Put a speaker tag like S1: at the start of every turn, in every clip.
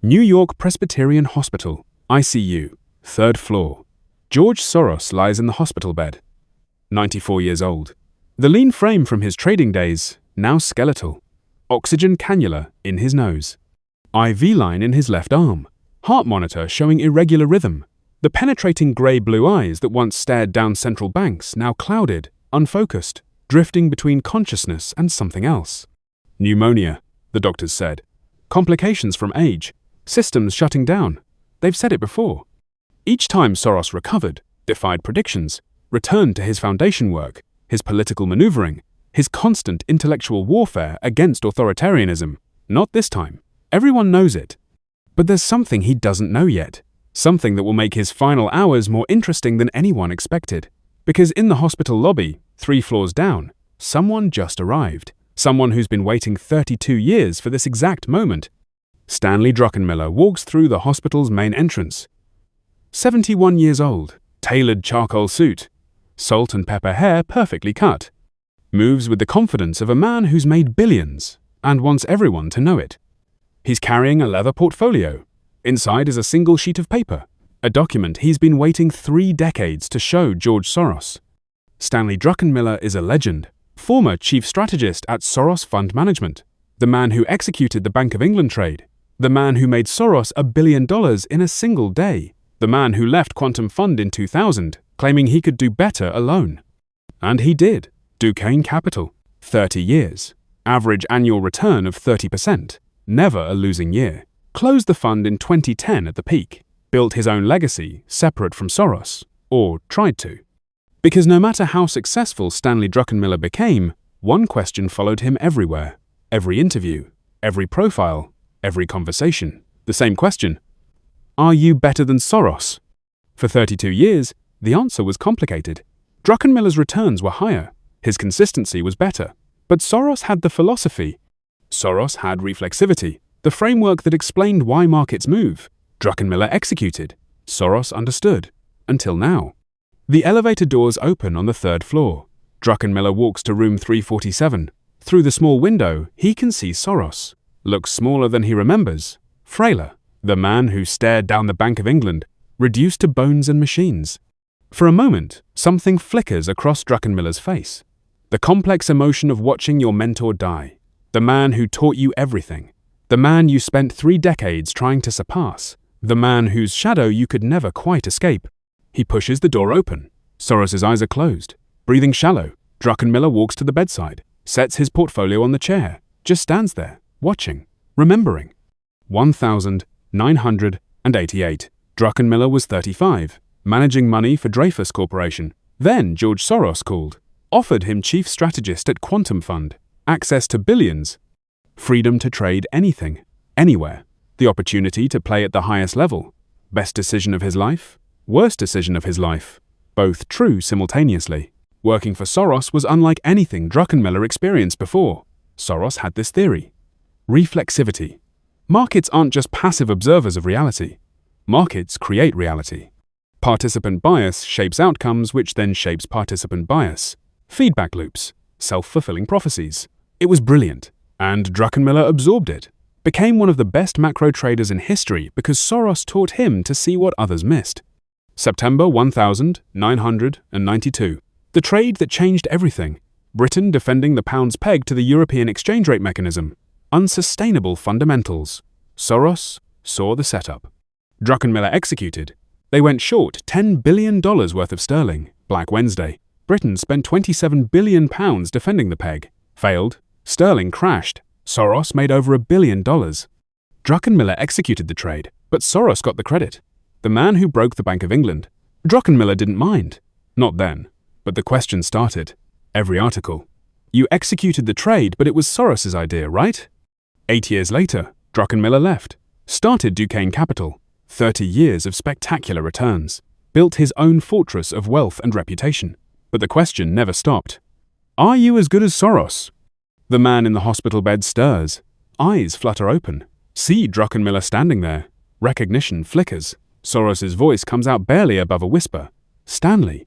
S1: New York Presbyterian Hospital ICU, 3rd floor. George Soros lies in the hospital bed. 94 years old. The lean frame from his trading days, now skeletal. Oxygen cannula in his nose. IV line in his left arm. Heart monitor showing irregular rhythm. The penetrating grey-blue eyes that once stared down central banks now clouded, unfocused, drifting between consciousness and something else. Pneumonia, the doctors said. Complications from age. Systems shutting down. They've said it before. Each time Soros recovered, defied predictions, returned to his foundation work, his political maneuvering, his constant intellectual warfare against authoritarianism. Not this time. Everyone knows it. But there's something he doesn't know yet. Something that will make his final hours more interesting than anyone expected. Because in the hospital lobby, 3 floors down, someone just arrived. Someone who's been waiting 32 years for this exact moment. Stanley Druckenmiller walks through the hospital's main entrance. 71 years old, tailored charcoal suit, salt and pepper hair perfectly cut. Moves with the confidence of a man who's made billions and wants everyone to know it. He's carrying a leather portfolio. Inside is a single sheet of paper, a document he's been waiting 3 decades to show George Soros. Stanley Druckenmiller is a legend, former chief strategist at Soros Fund Management, the man who executed the Bank of England trade, the man who made Soros $1 billion in a single day, the man who left Quantum Fund in 2000, claiming he could do better alone. And he did. Duquesne Capital, 30 years, average annual return of 30%, never a losing year. Closed the fund in 2010 at the peak, built his own legacy separate from Soros, or tried to. Because no matter how successful Stanley Druckenmiller became, one question followed him everywhere. Every interview, every profile, every conversation. The same question. Are you better than Soros? For 32 years, the answer was complicated. Druckenmiller's returns were higher, his consistency was better. But Soros had the philosophy. Soros had reflexivity, the framework that explained why markets move. Druckenmiller executed. Soros understood. Until now. The elevator doors open on the 3rd floor. Druckenmiller walks to room 347. Through the small window, he can see Soros. Looks smaller than he remembers. Frailer. The man who stared down the Bank of England, reduced to bones and machines. For a moment, something flickers across Druckenmiller's face. The complex emotion of watching your mentor die. The man who taught you everything. The man you spent 3 decades trying to surpass. The man whose shadow you could never quite escape. He pushes the door open. Soros's eyes are closed, breathing shallow. Druckenmiller walks to the bedside, sets his portfolio on the chair, just stands there, watching, remembering. 1988. Druckenmiller was 35, managing money for Dreyfus Corporation. Then George Soros called, offered him chief strategist at Quantum Fund, access to billions, freedom to trade anything, anywhere, the opportunity to play at the highest level. Best decision of his life, worst decision of his life, both true simultaneously. Working for Soros was unlike anything Druckenmiller experienced before. Soros had this theory. Reflexivity. Markets aren't just passive observers of reality. Markets create reality. Participant bias shapes outcomes, which then shapes participant bias. Feedback loops, self-fulfilling prophecies. It was brilliant, and Druckenmiller absorbed it. Became one of the best macro traders in history because Soros taught him to see what others missed. September 1992. The trade that changed everything. Britain defending the pound's peg to the European exchange rate mechanism. Unsustainable fundamentals. Soros saw the setup. Druckenmiller executed. They went short $10 billion worth of sterling. Black Wednesday. Britain spent £27 billion defending the peg. Failed. Sterling crashed. Soros made over $1 billion. Druckenmiller executed the trade, but Soros got the credit. The man who broke the Bank of England. Druckenmiller didn't mind. Not then. But the question started. Every article. You executed the trade, but it was Soros's idea, right? 8 years later, Druckenmiller left. Started Duquesne Capital. 30 years of spectacular returns. Built his own fortress of wealth and reputation. But the question never stopped. Are you as good as Soros? The man in the hospital bed stirs. Eyes flutter open. See Druckenmiller standing there. Recognition flickers. Soros's voice comes out barely above a whisper. Stanley.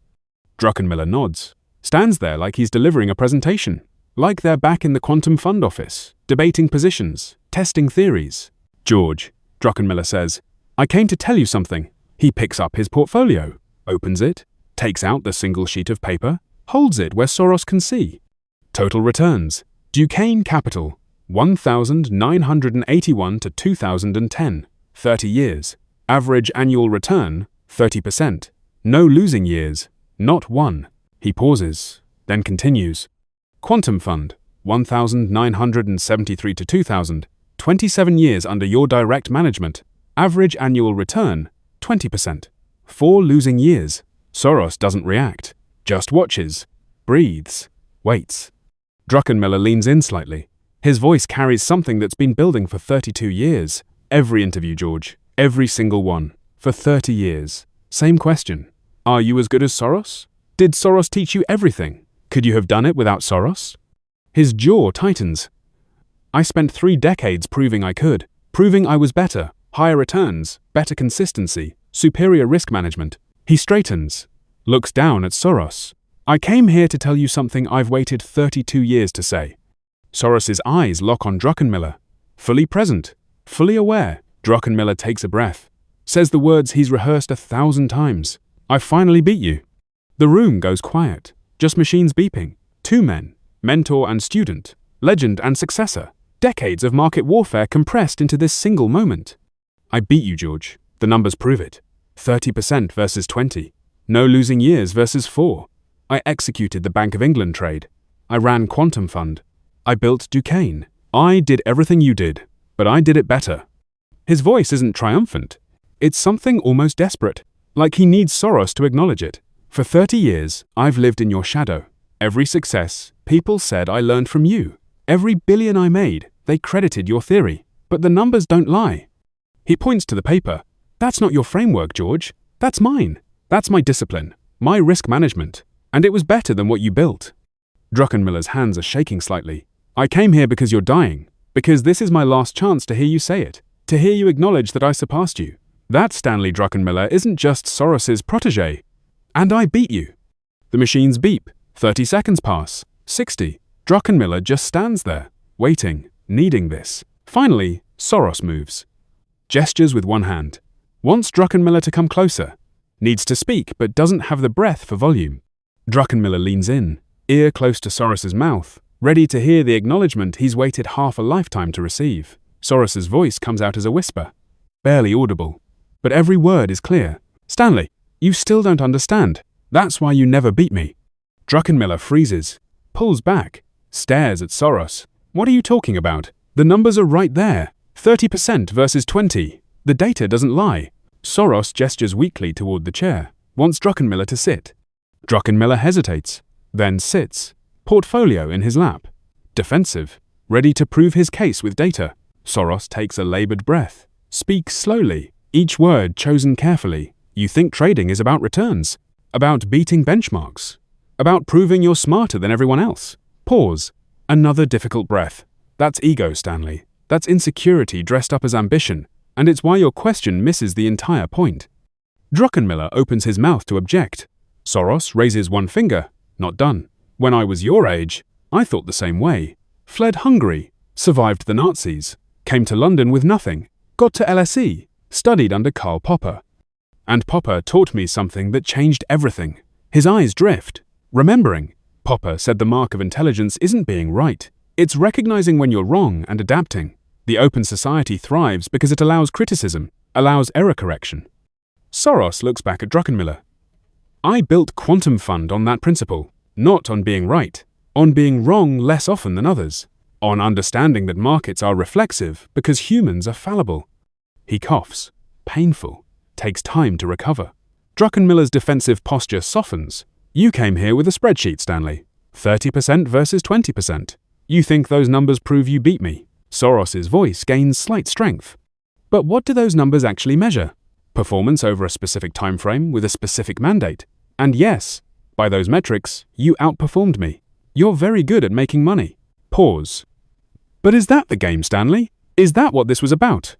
S1: Druckenmiller nods. Stands there like he's delivering a presentation. Like they're back in the Quantum Fund office, debating positions, testing theories. George, Druckenmiller says. I came to tell you something. He picks up his portfolio, opens it, takes out the single sheet of paper, holds it where Soros can see. Total returns. Duquesne Capital, 1,981 to 2010, 30 years. Average annual return, 30%. No losing years, not one. He pauses, then continues. Quantum Fund, 1,973 to 2000, 27 years under your direct management. Average annual return, 20%. 4 losing years. Soros doesn't react, just watches, breathes, waits. Druckenmiller leans in slightly. His voice carries something that's been building for 32 years. Every interview, George. Every single one. For 30 years. Same question. Are you as good as Soros? Did Soros teach you everything? Could you have done it without Soros? His jaw tightens. I spent 3 decades proving I could. Proving I was better. Higher returns. Better consistency. Superior risk management. He straightens. Looks down at Soros. I came here to tell you something I've waited 32 years to say. Soros's eyes lock on Druckenmiller. Fully present. Fully aware. Druckenmiller takes a breath. Says the words he's rehearsed 1,000 times. I finally beat you. The room goes quiet. Just machines beeping. 2 men. Mentor and student. Legend and successor. Decades of market warfare compressed into this single moment. I beat you, George. The numbers prove it. 30% versus 20. No losing years versus 4. I executed the Bank of England trade. I ran Quantum Fund. I built Duquesne. I did everything you did, but I did it better. His voice isn't triumphant. It's something almost desperate, like he needs Soros to acknowledge it. For 30 years, I've lived in your shadow. Every success, people said I learned from you. Every billion I made, they credited your theory. But the numbers don't lie. He points to the paper. That's not your framework, George. That's mine. That's my discipline, my risk management. And it was better than what you built. Druckenmiller's hands are shaking slightly. I came here because you're dying. Because this is my last chance to hear you say it. To hear you acknowledge that I surpassed you. That Stanley Druckenmiller isn't just Soros's protégé. And I beat you. The machines beep. 30 seconds pass. 60. Druckenmiller just stands there, waiting, needing this. Finally, Soros moves. Gestures with one hand. Wants Druckenmiller to come closer. Needs to speak, but doesn't have the breath for volume. Druckenmiller leans in, ear close to Soros's mouth, ready to hear the acknowledgement he's waited half a lifetime to receive. Soros's voice comes out as a whisper. Barely audible. But every word is clear. Stanley, you still don't understand. That's why you never beat me. Druckenmiller freezes, pulls back, stares at Soros. What are you talking about? The numbers are right there. 30% versus 20. The data doesn't lie. Soros gestures weakly toward the chair, wants Druckenmiller to sit. Druckenmiller hesitates, then sits, portfolio in his lap. Defensive, ready to prove his case with data. Soros takes a labored breath, speaks slowly, each word chosen carefully. You think trading is about returns, about beating benchmarks, about proving you're smarter than everyone else. Pause. Another difficult breath. That's ego, Stanley. That's insecurity dressed up as ambition, and it's why your question misses the entire point. Druckenmiller opens his mouth to object. Soros raises one finger. Not done. When I was your age, I thought the same way. Fled Hungary, survived the Nazis, came to London with nothing, got to LSE, studied under Karl Popper. And Popper taught me something that changed everything. His eyes drift. Remembering. Popper said the mark of intelligence isn't being right. It's recognizing when you're wrong and adapting. The open society thrives because it allows criticism, allows error correction. Soros looks back at Druckenmiller. I built Quantum Fund on that principle, not on being right, on being wrong less often than others, on understanding that markets are reflexive because humans are fallible. He coughs, painful, takes time to recover. Druckenmiller's defensive posture softens. You came here with a spreadsheet, Stanley. 30% versus 20%. You think those numbers prove you beat me. Soros's voice gains slight strength. But what do those numbers actually measure? Performance over a specific time frame with a specific mandate. And yes, by those metrics, you outperformed me. You're very good at making money. Pause. But is that the game, Stanley? Is that what this was about?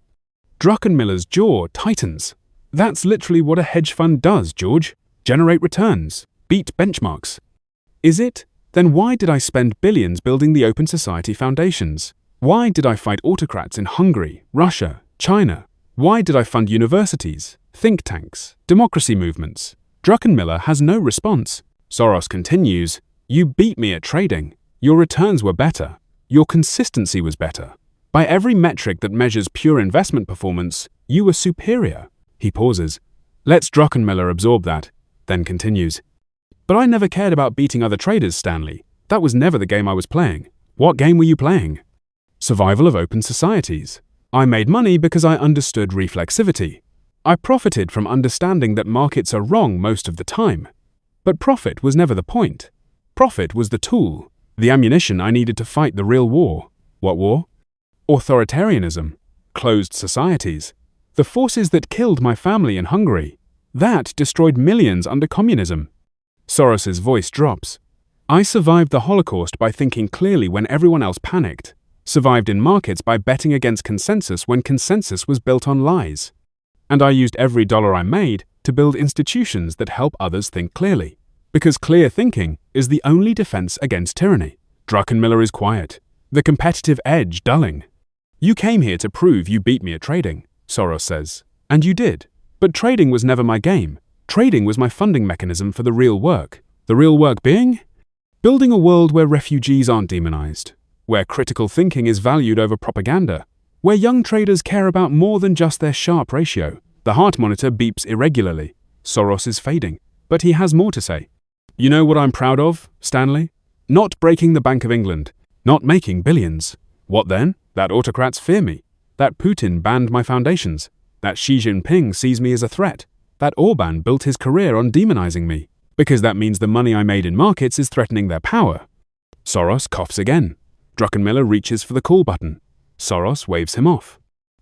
S1: Druckenmiller's jaw tightens. That's literally what a hedge fund does, George. Generate returns. Beat benchmarks. Is it? Then why did I spend billions building the Open Society foundations? Why did I fight autocrats in Hungary, Russia, China? Why did I fund universities, think tanks, democracy movements? Druckenmiller has no response. Soros continues, "You beat me at trading. Your returns were better. Your consistency was better. By every metric that measures pure investment performance, you were superior." He pauses. Lets Druckenmiller absorb that, then continues. "But I never cared about beating other traders, Stanley. That was never the game I was playing." "What game were you playing?" "Survival of open societies. I made money because I understood reflexivity. I profited from understanding that markets are wrong most of the time. But profit was never the point. Profit was the tool, the ammunition I needed to fight the real war." "What war?" "Authoritarianism, closed societies, the forces that killed my family in Hungary. That destroyed millions under communism." Soros's voice drops. "I survived the Holocaust by thinking clearly when everyone else panicked. Survived in markets by betting against consensus when consensus was built on lies. And I used every dollar I made to build institutions that help others think clearly. Because clear thinking is the only defense against tyranny." Druckenmiller is quiet, the competitive edge dulling. "You came here to prove you beat me at trading," Soros says. "And you did. But trading was never my game. Trading was my funding mechanism for the real work." "The real work being?" "Building a world where refugees aren't demonized, where critical thinking is valued over propaganda, where young traders care about more than just their Sharpe ratio." The heart monitor beeps irregularly. Soros is fading, but he has more to say. "You know what I'm proud of, Stanley? Not breaking the Bank of England, not making billions. What then? That autocrats fear me, that Putin banned my foundations, that Xi Jinping sees me as a threat, that Orban built his career on demonizing me, because that means the money I made in markets is threatening their power." Soros coughs again. Druckenmiller reaches for the call button. Soros waves him off.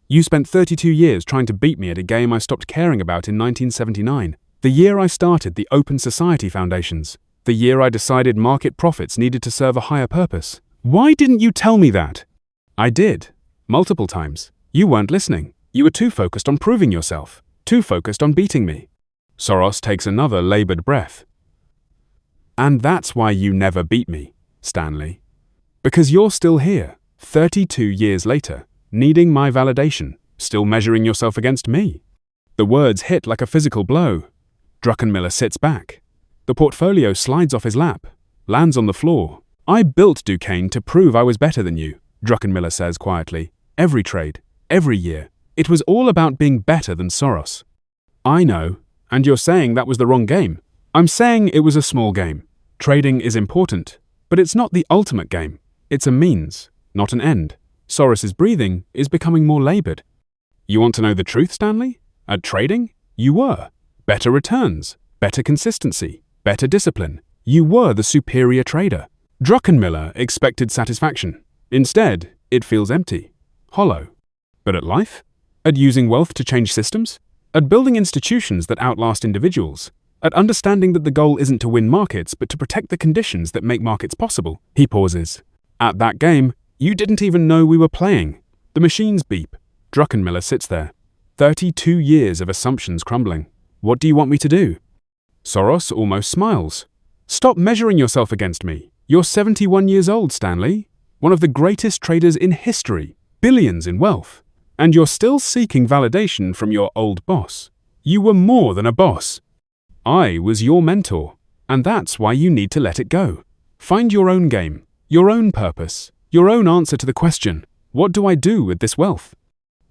S1: "You spent 32 years trying to beat me at a game I stopped caring about in 1979, the year I started the Open Society Foundations, the year I decided market profits needed to serve a higher purpose. Why didn't you tell me that?" "I did. Multiple times. You weren't listening. You were too focused on proving yourself, too focused on beating me." Soros takes another labored breath. "And that's why you never beat me, Stanley. Because you're still here, 32 years later, needing my validation, still measuring yourself against me." The words hit like a physical blow. Druckenmiller sits back. The portfolio slides off his lap, lands on the floor. "I built Duquesne to prove I was better than you," Druckenmiller says quietly. "Every trade, every year. It was all about being better than Soros." "I know, and you're saying that was the wrong game." "I'm saying it was a small game. Trading is important, but it's not the ultimate game. It's a means, not an end." Soros's breathing is becoming more labored. "You want to know the truth, Stanley? At trading, you were. Better returns, better consistency, better discipline. You were the superior trader." Druckenmiller expected satisfaction. Instead, it feels empty, hollow. But at life? At using wealth to change systems? At building institutions that outlast individuals? At understanding that the goal isn't to win markets but to protect the conditions that make markets possible? He pauses. "At that game, you didn't even know we were playing." The machines beep. Druckenmiller sits there. 32 years of assumptions crumbling. "What do you want me to do?" Soros almost smiles. "Stop measuring yourself against me. You're 71 years old, Stanley. One of the greatest traders in history. Billions in wealth. And you're still seeking validation from your old boss. You were more than a boss. I was your mentor. And that's why you need to let it go. Find your own game, your own purpose, your own answer to the question, what do I do with this wealth?"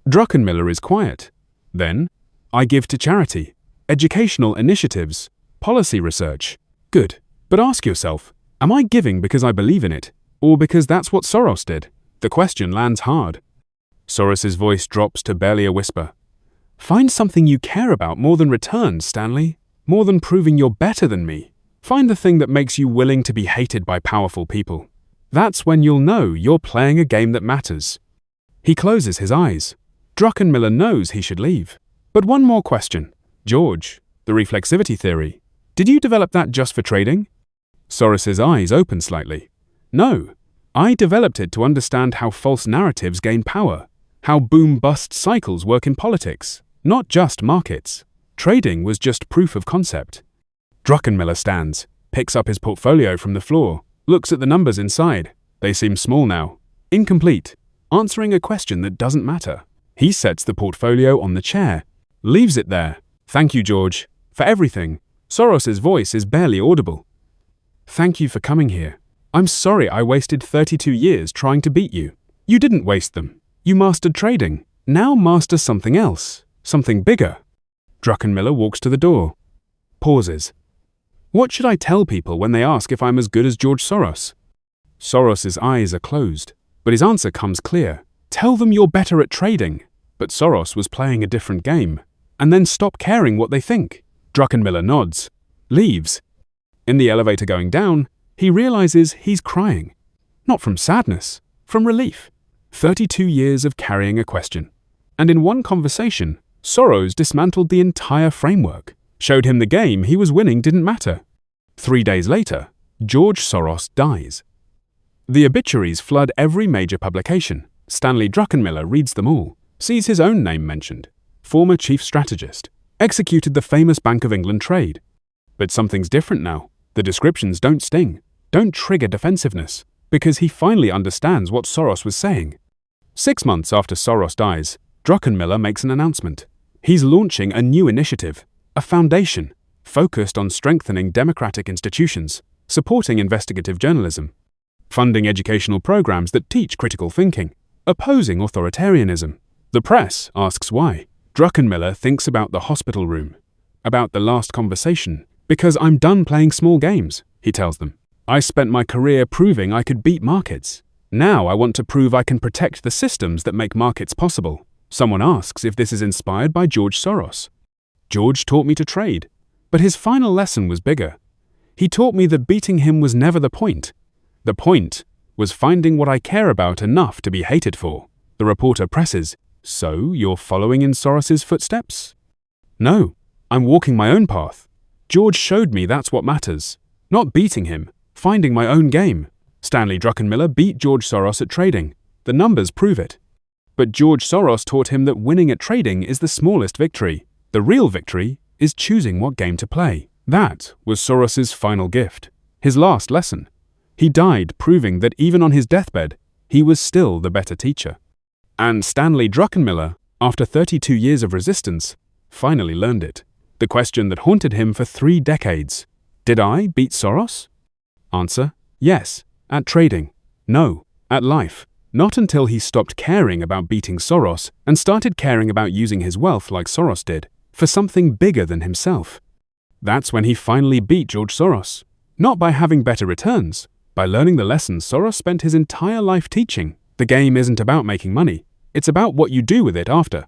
S1: Druckenmiller is quiet. Then, "I give to charity, educational initiatives, policy research." "Good. But ask yourself, am I giving because I believe in it, or because that's what Soros did?" The question lands hard. Soros's voice drops to barely a whisper. "Find something you care about more than returns, Stanley. More than proving you're better than me. Find the thing that makes you willing to be hated by powerful people. That's when you'll know you're playing a game that matters." He closes his eyes. Druckenmiller knows he should leave. But one more question. "George, the reflexivity theory. Did you develop that just for trading?" Soros's eyes open slightly. "No. I developed it to understand how false narratives gain power, how boom-bust cycles work in politics, not just markets. Trading was just proof of concept." Druckenmiller stands, picks up his portfolio from the floor, looks at the numbers inside. They seem small now, incomplete, answering a question that doesn't matter. He sets the portfolio on the chair, leaves it there. Thank you, George, for everything. Soros's voice is barely audible. Thank you for coming here. I'm sorry I wasted 32 years trying to beat you. You didn't waste them. You mastered trading. Now master something else, something bigger. Druckenmiller walks to the door. Pauses. What should I tell people when they ask if I'm as good as George Soros? Soros's eyes are closed, but his answer comes clear. Tell them you're better at trading. But Soros was playing a different game, and then stop caring what they think. Druckenmiller nods, leaves. In the elevator going down, he realizes he's crying. Not from sadness, from relief. 32 years of carrying a question. And in one conversation, Soros dismantled the entire framework, showed him the game he was winning didn't matter. 3 days later, George Soros dies. The obituaries flood every major publication. Stanley Druckenmiller reads them all, sees his own name mentioned. Former chief strategist, executed the famous Bank of England trade. But something's different now. The descriptions don't sting, don't trigger defensiveness, because he finally understands what Soros was saying. 6 months after Soros dies, Druckenmiller makes an announcement. He's launching a new initiative, a foundation, focused on strengthening democratic institutions, supporting investigative journalism, funding educational programs that teach critical thinking, opposing authoritarianism. The press asks why. Druckenmiller thinks about the hospital room, about the last conversation. Because I'm done playing small games, he tells them. I spent my career proving I could beat markets. Now I want to prove I can protect the systems that make markets possible. Someone asks if this is inspired by George Soros. George taught me to trade, but his final lesson was bigger. He taught me that beating him was never the point. The point was finding what I care about enough to be hated for. The reporter presses, so you're following in Soros's footsteps? No, I'm walking my own path. George showed me that's what matters. Not beating him, finding my own game. Stanley Druckenmiller beat George Soros at trading. The numbers prove it. But George Soros taught him that winning at trading is the smallest victory. The real victory is choosing what game to play. That was Soros's final gift, his last lesson. He died proving that even on his deathbed, he was still the better teacher. And Stanley Druckenmiller, after 32 years of resistance, finally learned it. The question that haunted him for 3 decades. Did I beat Soros? Answer, yes, at trading. No, at life. Not until he stopped caring about beating Soros and started caring about using his wealth like Soros did, for something bigger than himself. That's when he finally beat George Soros. Not by having better returns, by learning the lessons Soros spent his entire life teaching. The game isn't about making money, it's about what you do with it after.